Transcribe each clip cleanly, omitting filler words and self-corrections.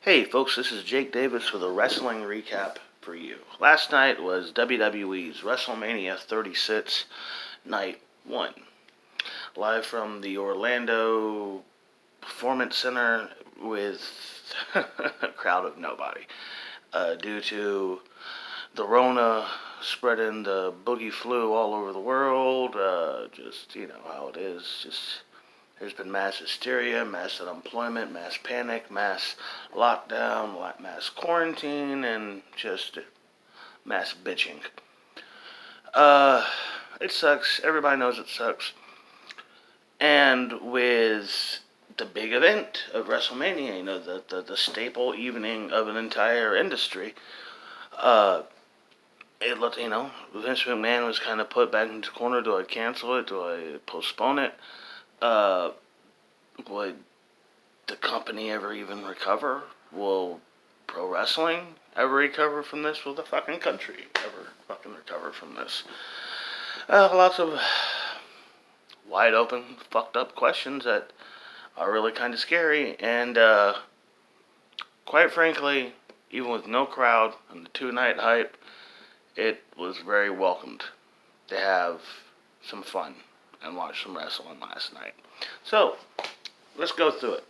Hey folks, this is Jake Davis with a wrestling recap for you. Last night was WWE's Wrestlemania 36, Night 1. Live from the Orlando Performance Center with a crowd of nobody. Due to the Rona spreading the boogie flu all over the world, just, you know how it is, there's been mass hysteria, mass unemployment, mass panic, mass lockdown, mass quarantine, and just mass bitching. It sucks. Everybody knows it sucks. And with the big event of WrestleMania, you know, the staple evening of an entire industry, it looked, you know, Vince McMahon was kind of put back into the corner. Do I cancel it? Do I postpone it? Would the company ever even recover? Will pro wrestling ever recover from this? Will the fucking country ever fucking recover from this? Lots of wide open, fucked up questions that are really kind of scary. And quite frankly, even with no crowd and the 2-night hype, it was very welcomed to have some fun and watch some wrestling last night. So, let's go through it.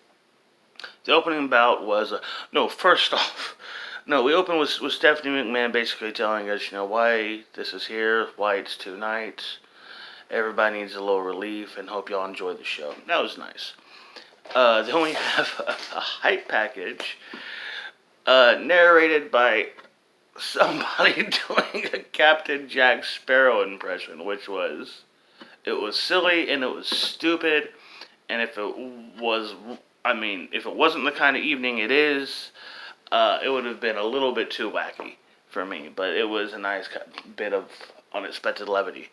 The opening bout was, we opened with Stephanie McMahon basically telling us, you know, why this is here, why it's 2 nights. Everybody needs a little relief and hope y'all enjoy the show. That was nice. Then we have a hype package narrated by somebody doing a Captain Jack Sparrow impression, which was... It was silly and it was stupid, and if it wasn't the kind of evening it is, it would have been a little bit too wacky for me. But it was a nice bit of unexpected levity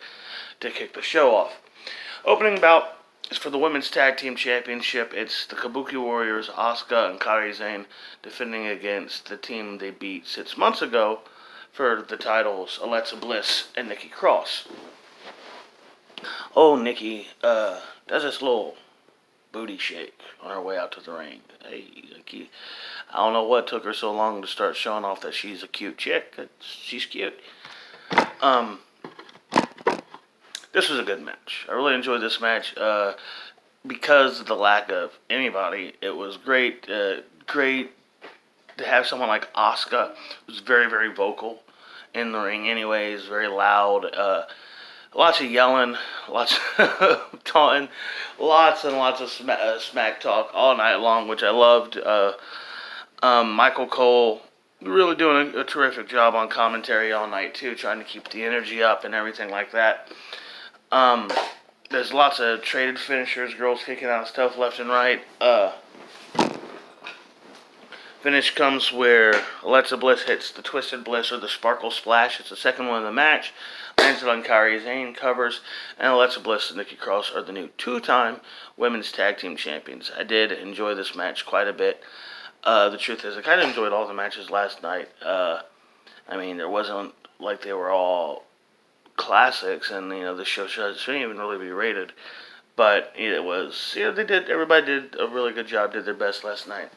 to kick the show off. Opening bout is for the Women's Tag Team Championship. It's the Kabuki Warriors, Asuka and Kairi Sane, defending against the team they beat 6 months ago for the titles, Alexa Bliss and Nikki Cross. Oh, Nikki does this little booty shake on her way out to the ring. Hey, Nikki. I don't know what took her so long to start showing off that she's a cute chick. She's cute. This was a good match. I really enjoyed this match. Because of the lack of anybody, it was great. Great to have someone like Asuka, who's very, very vocal in the ring anyways, very loud. Lots of yelling, lots of taunting, lots and lots of smack talk all night long, which I loved. Michael Cole really doing a terrific job on commentary all night too, trying to keep the energy up and everything like that. There's lots of traded finishers, girls kicking out stuff left and right. Finish comes where Alexa Bliss hits the Twisted Bliss or the Sparkle Splash. It's the second one of the match. Lands it on Kairi Sane, covers, and Alexa Bliss and Nikki Cross are the new 2-time Women's Tag Team Champions. I did enjoy this match quite a bit. The truth is, I kind of enjoyed all the matches last night. There wasn't like they were all classics, and the show shouldn't even really be rated. But it was, everybody did a really good job, did their best last night.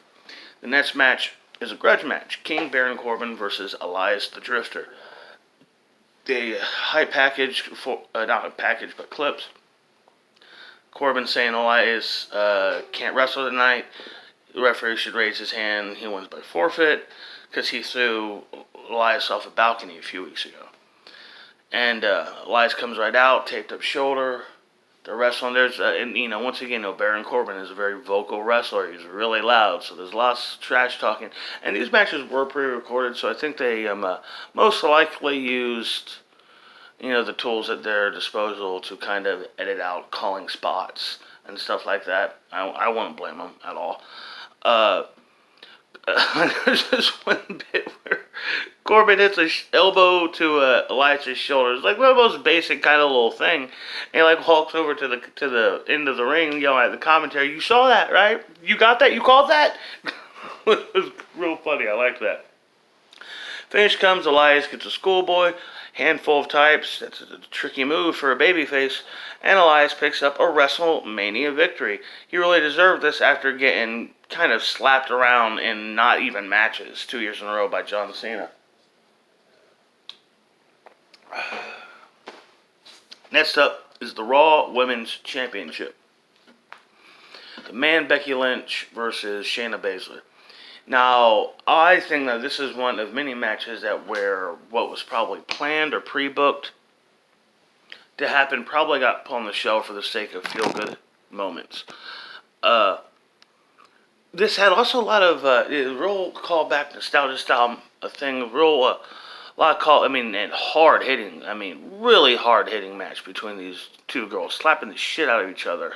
The next match is a grudge match. King Baron Corbin versus Elias the Drifter. The high package, not a package, but clips. Corbin saying Elias can't wrestle tonight. The referee should raise his hand. He wins by forfeit because he threw Elias off a balcony a few weeks ago. And Elias comes right out, taped up shoulder. They're wrestling. There's, once again, Baron Corbin is a very vocal wrestler. He's really loud, so there's lots of trash talking. And these matches were pre-recorded, so I think they most likely used, the tools at their disposal to kind of edit out calling spots and stuff like that. I won't blame them at all. There's this one bit where Corbin hits an elbow to Elias' shoulder. It's like one of the most basic kind of little thing. And he walks over to the end of the ring, yelling at the commentary, "You saw that, right? You got that? You called that?" It was real funny. I like that. Finish comes, Elias gets a schoolboy, handful of types. That's a tricky move for a babyface. And Elias picks up a WrestleMania victory. He really deserved this after getting kind of slapped around in not even matches 2 years in a row by John Cena. Next up is the Raw Women's Championship. The Man Becky Lynch versus Shayna Baszler. Now, I think that this is one of many matches that where what was probably planned or pre-booked to happen probably got put on the shelf for the sake of feel-good moments. This had also a lot of real callback nostalgia style thing, real and hard hitting. Really hard hitting match between these two girls, slapping the shit out of each other.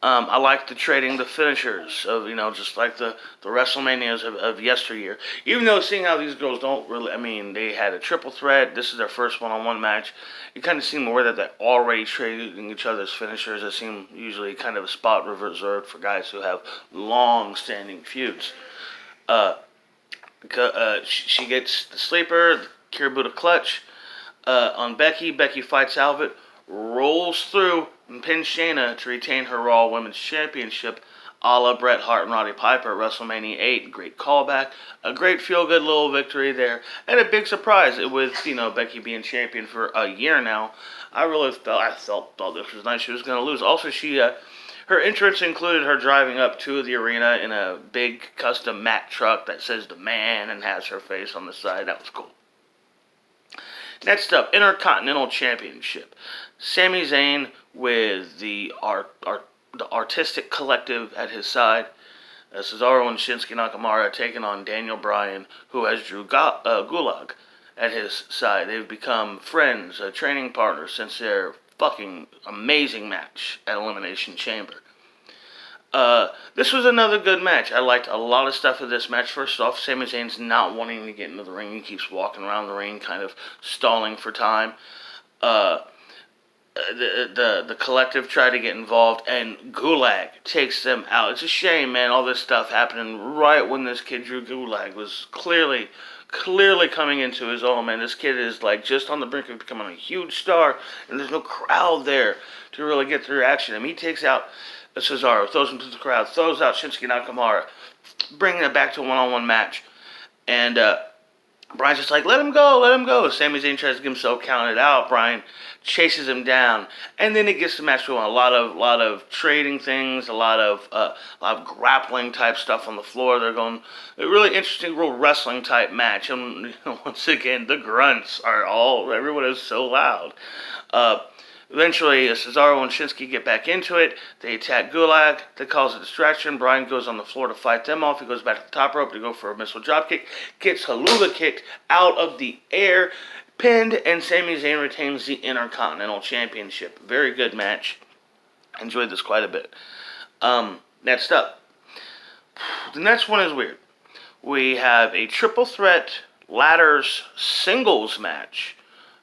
I like the trading the finishers of, just like the WrestleManias of yesteryear. Even though seeing how these girls don't really, they had a triple threat. This is their first one-on-one match. You kind of see more that they're already trading each other's finishers. It seems usually kind of a spot reserved for guys who have long-standing feuds. She gets the sleeper, the Kiributa clutch on Becky. Becky fights out of it, rolls through, and pins Shayna to retain her Raw Women's Championship a la Bret Hart and Roddy Piper at WrestleMania 8. Great callback. A great feel-good little victory there. And a big surprise with, Becky being champion for a year now. I really thought this was nice. She was going to lose. Also, her entrance included her driving up to the arena in a big custom Mack truck that says The Man and has her face on the side. That was cool. Next up, Intercontinental Championship. Sami Zayn with the artistic collective at his side. Cesaro and Shinsuke Nakamura taking on Daniel Bryan, who has Drew Gulak at his side. They've become friends, training partners since their fucking amazing match at Elimination Chamber. This was another good match. I liked a lot of stuff in this match. First off, Sami Zayn's not wanting to get into the ring. He keeps walking around the ring, kind of stalling for time. The collective try to get involved, and Gulak takes them out. It's a shame, man, all this stuff happening right when this kid Drew Gulak was clearly coming into his own, man. This kid is just on the brink of becoming a huge star, and there's no crowd there to really get the reaction. He takes out Cesaro, throws him to the crowd, throws out Shinsuke Nakamura, bringing it back to a one-on-one match. And Bryan's just like, let him go. Sami Zayn tries to get himself counted out. Bryan chases him down, and then it gets the match going. A lot of trading things, a lot of grappling type stuff on the floor. They're going a really interesting, real wrestling type match. And once again, the grunts are everyone is so loud. Eventually, Cesaro and Shinsuke get back into it. They attack Gulak. They cause a distraction. Bryan goes on the floor to fight them off. He goes back to the top rope to go for a missile dropkick. Gets Helluva kicked out of the air. Pinned, and Sami Zayn retains the Intercontinental Championship. Very good match. Enjoyed this quite a bit. Next up. The next one is weird. We have a triple threat ladders singles match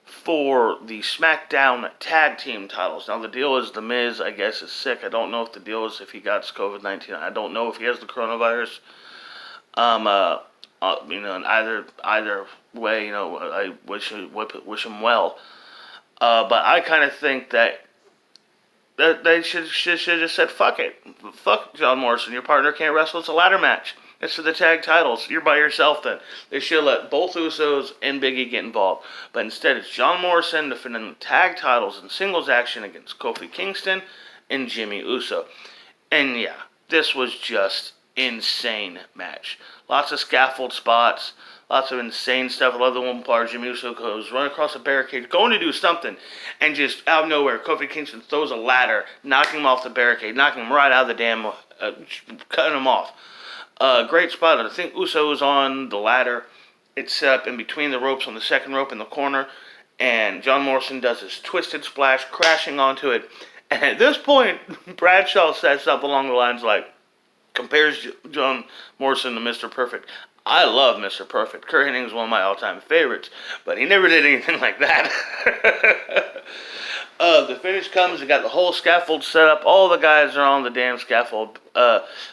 for the SmackDown Tag Team titles. Now, the deal is The Miz, I guess, is sick. I don't know if the deal is if he got COVID-19. I don't know if he has the coronavirus. In either way, I wish him well. But I kind of think that they should have just said, fuck it. Fuck John Morrison. Your partner can't wrestle. It's a ladder match. It's for the tag titles. You're by yourself then. They should have let both Usos and Big E get involved. But instead, it's John Morrison defending the tag titles in singles action against Kofi Kingston and Jimmy Uso. And yeah, this was just insane match. Lots of scaffold spots. Lots of insane stuff. I love the one part Jimmy Uso goes running across a barricade, going to do something, and just out of nowhere, Kofi Kingston throws a ladder, knocking him off the barricade, knocking him right out of the damn, cutting him off. Great spot. I think Uso is on the ladder. It's set up in between the ropes on the second rope in the corner, and John Morrison does his twisted splash, crashing onto it. And at this point, Bradshaw says something along the lines compares John Morrison to Mr. Perfect. I love Mr. Perfect. Kurt Hennig is one of my all-time favorites, but he never did anything like that. The finish comes. We got the whole scaffold set up. All the guys are on the damn scaffold.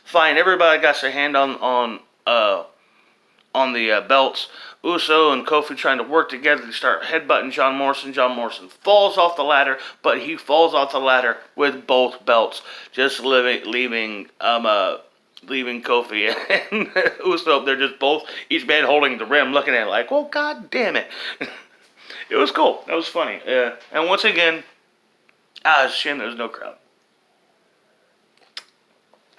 Fine. Everybody got their hand on belts. Uso and Kofi trying to work together to start headbutting John Morrison. John Morrison falls off the ladder, but he falls off the ladder with both belts, just leaving Kofi and Uso. They're just both, each man holding the rim, looking at it like, well, god damn it. It was cool. That was funny. And once again, it's a shame there was no crowd.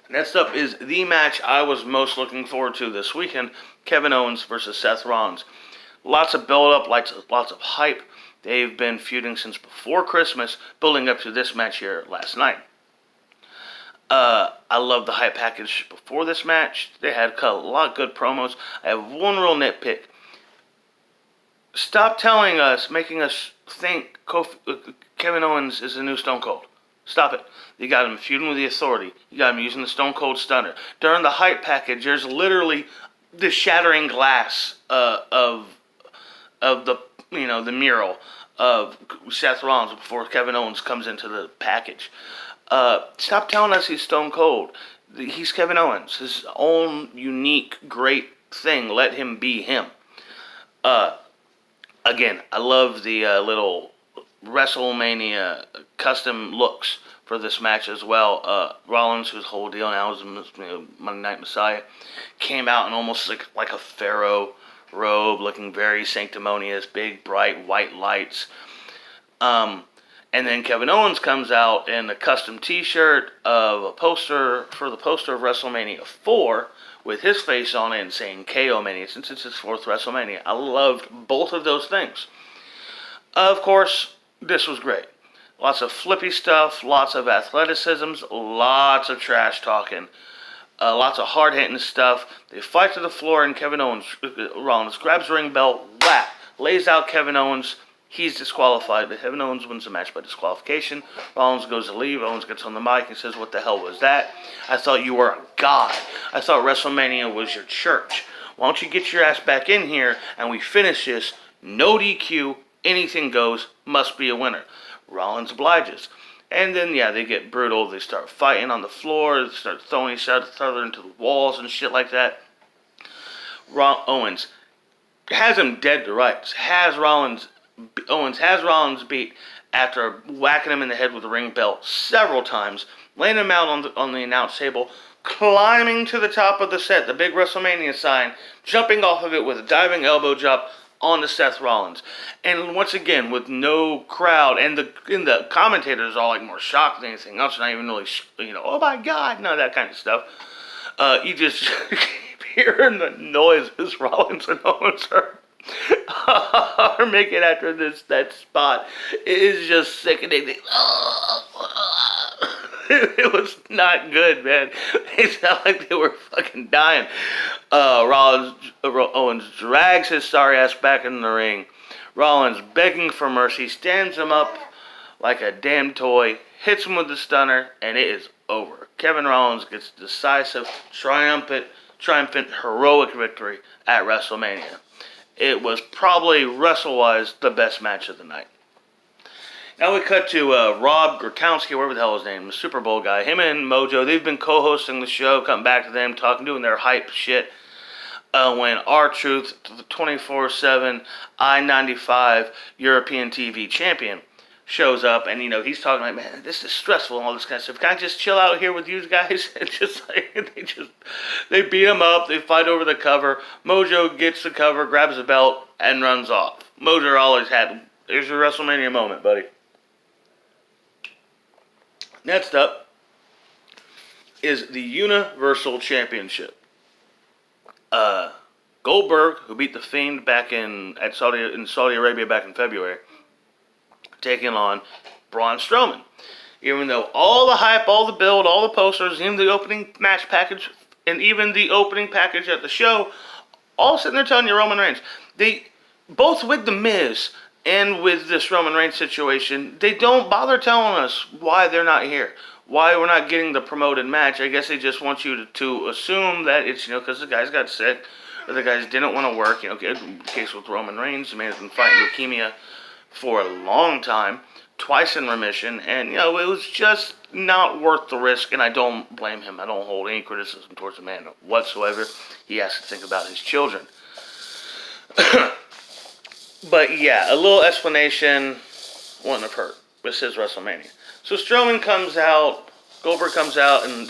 Next up is the match I was most looking forward to this weekend, Kevin Owens versus Seth Rollins. Lots of build-up, lots of hype. They've been feuding since before Christmas, building up to this match here last night. I love the hype package before this match. They had a lot of good promos. I have one real nitpick. Stop telling us, making us think Kevin Owens is the new Stone Cold. Stop it. You got him feuding with the Authority. You got him using the Stone Cold Stunner. During the hype package, there's literally the shattering glass of the mural of Seth Rollins before Kevin Owens comes into the package. Stop telling us he's Stone Cold. He's Kevin Owens. His own unique, great thing. Let him be him. Again, I love the little Wrestlemania custom looks for this match as well. Rollins, whose whole deal now is Monday Night Messiah, came out in almost like a pharaoh robe, looking very sanctimonious, big, bright, white lights. And then Kevin Owens comes out in a custom t-shirt of a poster of WrestleMania 4 with his face on it and saying KO Mania, since it's his 4th WrestleMania. I loved both of those things. Of course, this was great. Lots of flippy stuff, lots of athleticisms, lots of trash talking, lots of hard-hitting stuff. They fight to the floor, and Rollins grabs the ring belt, whap, lays out Kevin Owens. He's disqualified, but Kevin Owens wins the match by disqualification. Rollins goes to leave. Owens gets on the mic and says, "What the hell was that? I thought you were a god. I thought WrestleMania was your church. Why don't you get your ass back in here and we finish this? No DQ, anything goes, must be a winner." Rollins obliges. And then, they get brutal. They start fighting on the floor. They start throwing each other into the walls and shit like that. Owens has him dead to rights. Owens has Rollins beat after whacking him in the head with the ring belt several times, laying him out on the announce table, climbing to the top of the set, the big WrestleMania sign, jumping off of it with a diving elbow drop onto Seth Rollins. And once again, with no crowd, and the commentators are all more shocked than anything else, not even really, oh my god, none of that kind of stuff. You just keep hearing the noises Rollins and Owens are making after that spot. It is just sickening. It was not good, man. It sounded like they were fucking dying. Owens drags his sorry ass back in the ring. Rollins begging for mercy, stands him up like a damn toy, hits him with the stunner, and it is over. Kevin Rollins gets decisive, triumphant, heroic victory at WrestleMania. It was probably, wrestle-wise, the best match of the night. Now we cut to Rob Gronkowski, whatever the hell his name, the Super Bowl guy. Him and Mojo, they've been co-hosting the show, coming back to them, doing their hype shit. When R-Truth, the 24/7 I-95 European TV champion, shows up, and he's talking like, man, this is stressful and all this kind of stuff. Can I just chill out here with you guys? And they beat him up. They fight over the cover. Mojo gets the cover, grabs the belt, and runs off. Mojo always had, here's your WrestleMania moment, buddy. Next up is the Universal Championship. Goldberg, who beat The Fiend back in Saudi Arabia back in February, taking on Braun Strowman. Even though all the hype, all the build, all the posters, even the opening match package, and even the opening package at the show, all sitting there telling you Roman Reigns. They, both with The Miz and with this Roman Reigns situation, they don't bother telling us why they're not here. Why we're not getting the promoted match. I guess they just want you to assume that it's, because the guys got sick, or the guys didn't want to work. In the case with Roman Reigns, the man has been fighting leukemia for a long time, twice in remission, and it was just not worth the risk, and I don't blame him. I don't hold any criticism towards the man whatsoever. He has to think about his children. But yeah, a little explanation wouldn't have hurt. This is WrestleMania. So Strowman comes out, Goldberg comes out, and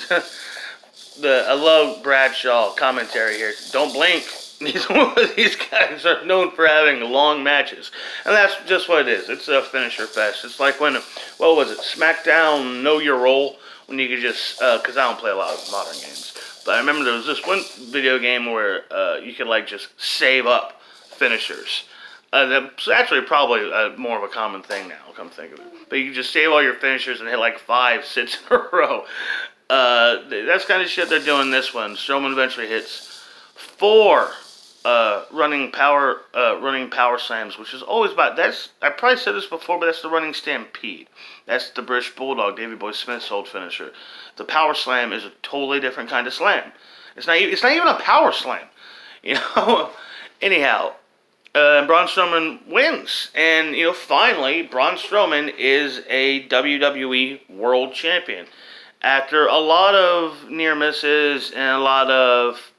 I love Bradshaw commentary here. Don't blink. These guys are known for having long matches. And that's just what it is. It's a finisher fest. It's like when, what was it, SmackDown Know Your Role? When you could just, because I don't play a lot of modern games. But I remember there was this one video game where you could like just save up finishers. That's actually probably more of a common thing now, come think of it. But you just save all your finishers and hit like 5, 6 in a row. That's kind of shit they're doing this one. Strowman eventually hits 4 running power slams, which is always about. I probably said this before, but that's the running stampede. That's the British Bulldog, Davey Boy Smith's old finisher. The power slam is a totally different kind of slam. It's not even a power slam, you know. Anyhow, Braun Strowman wins, and finally, Braun Strowman is a WWE World Champion after a lot of near misses and a lot of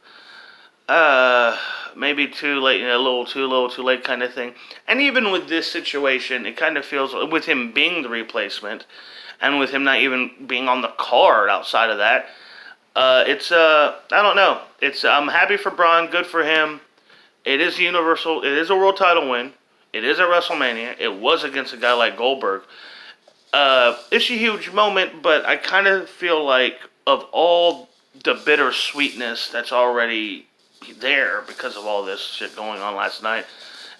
maybe too late, a little too late kind of thing. And even with this situation, it kind of feels, with him being the replacement, and with him not even being on the card outside of that, I don't know. I'm happy for Braun, good for him. It is universal, it is a world title win, it is at WrestleMania, it was against a guy like Goldberg. It's a huge moment, but I kind of feel like of all the bittersweetness that's already there because of all this shit going on last night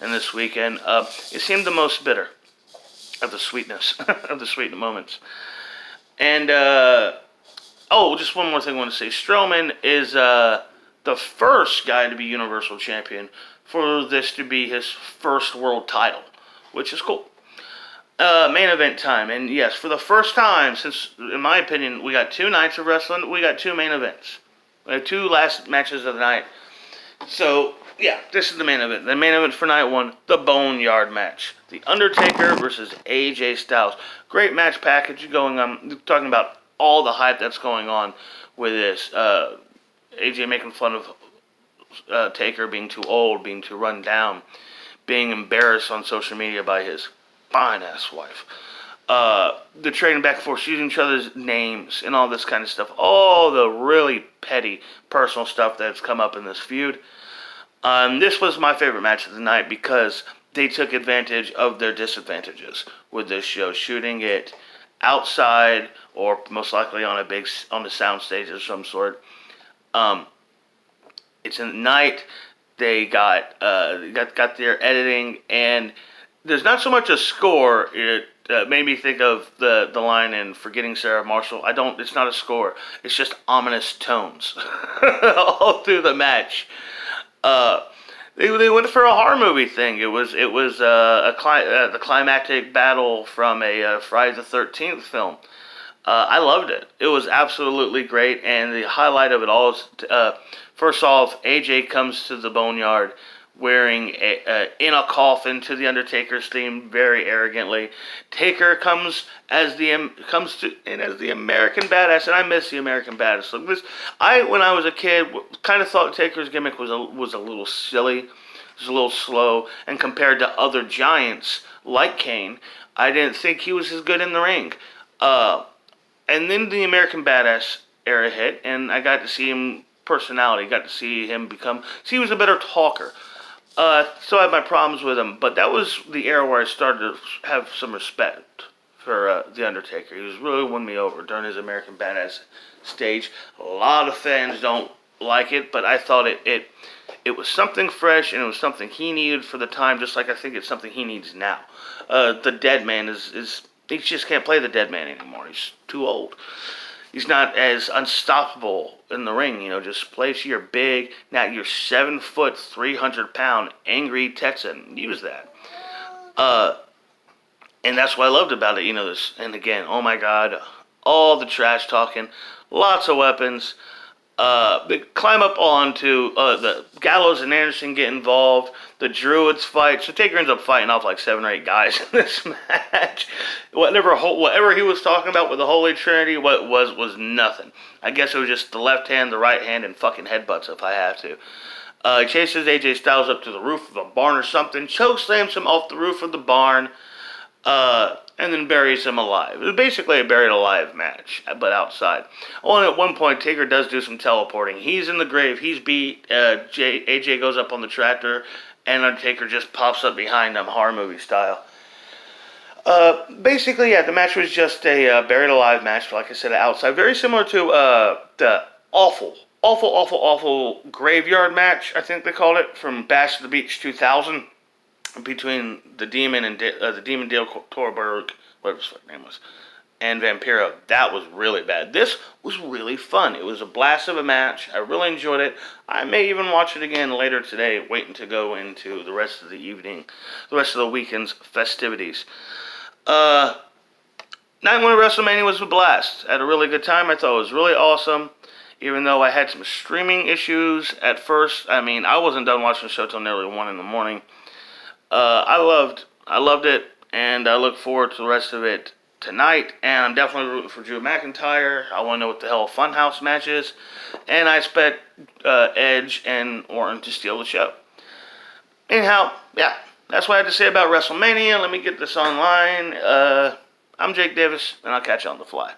and this weekend, it seemed the most bitter of the sweetness, of the sweet moments. And, just one more thing I want to say. Strowman is the first guy to be Universal Champion for this to be his first world title, which is cool. Main event time, and yes, for the first time since, in my opinion, we got 2 nights of wrestling, we got 2 main events. We have 2 last matches of the night. So, yeah, this is the main event. The main event for night 1, the Boneyard match. The Undertaker versus AJ Styles. Great match package going on. Talking about all the hype that's going on with this. AJ making fun of Taker being too old, being too run down, being embarrassed on social media by his fine-ass wife. The trading back and forth, using each other's names and all this kind of stuff. All the really petty personal stuff that's come up in this feud. This was my favorite match of the night because they took advantage of their disadvantages with this show, shooting it outside or most likely on the sound stage of some sort. It's in the night. They got their editing, and there's not so much a score. It made me think of the line in Forgetting Sarah Marshall. It's not a score. It's just ominous tones all through the match. They went for a horror movie thing. It was the climactic battle from a Friday the 13th film. I loved it. It was absolutely great, and the highlight of it all is, first off, AJ comes to the Boneyard wearing in a coffin to the Undertaker's theme very arrogantly. Taker comes as the American Badass, and I miss the American Badass. So when I was a kid, kind of thought Taker's gimmick was a little silly, it was a little slow, and compared to other giants like Kane, I didn't think he was as good in the ring. And then the American Badass era hit, and I got to see him personality, got to see him he was a better talker. Still had my problems with him, but that was the era where I started to have some respect for The Undertaker. He was really won me over during his American Badass stage. A lot of fans don't like it, but I thought it was something fresh, and it was something he needed for the time, just like I think it's something he needs now. The Dead Man he just can't play the Dead Man anymore. He's too old. He's not as unstoppable in the ring, just place you're big. Now you're 7 foot, 300-pound, angry Texan. Use that. And that's what I loved about it, this. And again, oh my God, all the trash talking, lots of weapons. They climb up onto the Gallows and Anderson get involved. The Druids fight. So Taker ends up fighting off like 7 or 8 guys in this match. Whatever he was talking about with the Holy Trinity, what was nothing. I guess it was just the left hand, the right hand, and fucking headbutts if I have to. He chases AJ Styles up to the roof of a barn or something, choke slams him off the roof of the barn, and then buries him alive. It was basically a buried alive match, but outside. Only at one point, Taker does do some teleporting. He's in the grave. He's beat. AJ goes up on the tractor, and Undertaker just pops up behind him, horror movie style. Basically, yeah, the match was just a buried alive match, like I said, outside. Very similar to the awful graveyard match, I think they called it, from Bash to the Beach 2000, between the Demon and the Demon Dale Torberg, whatever his name was, and Vampiro. That was really bad. This was really fun. It was a blast of a match. I really enjoyed it. I may even watch it again later today, waiting to go into the rest of the evening, the rest of the weekend's festivities. Night one of WrestleMania was a blast. I had a really good time. I thought it was really awesome. Even though I had some streaming issues at first. I mean, I wasn't done watching the show till nearly 1 in the morning. I loved it, and I look forward to the rest of it tonight. And I'm definitely rooting for Drew McIntyre. I want to know what the hell a Funhouse match is. And I expect Edge and Orton to steal the show. Anyhow, yeah, that's what I had to say about WrestleMania. Let me get this online. I'm Jake Davis, and I'll catch you on the fly.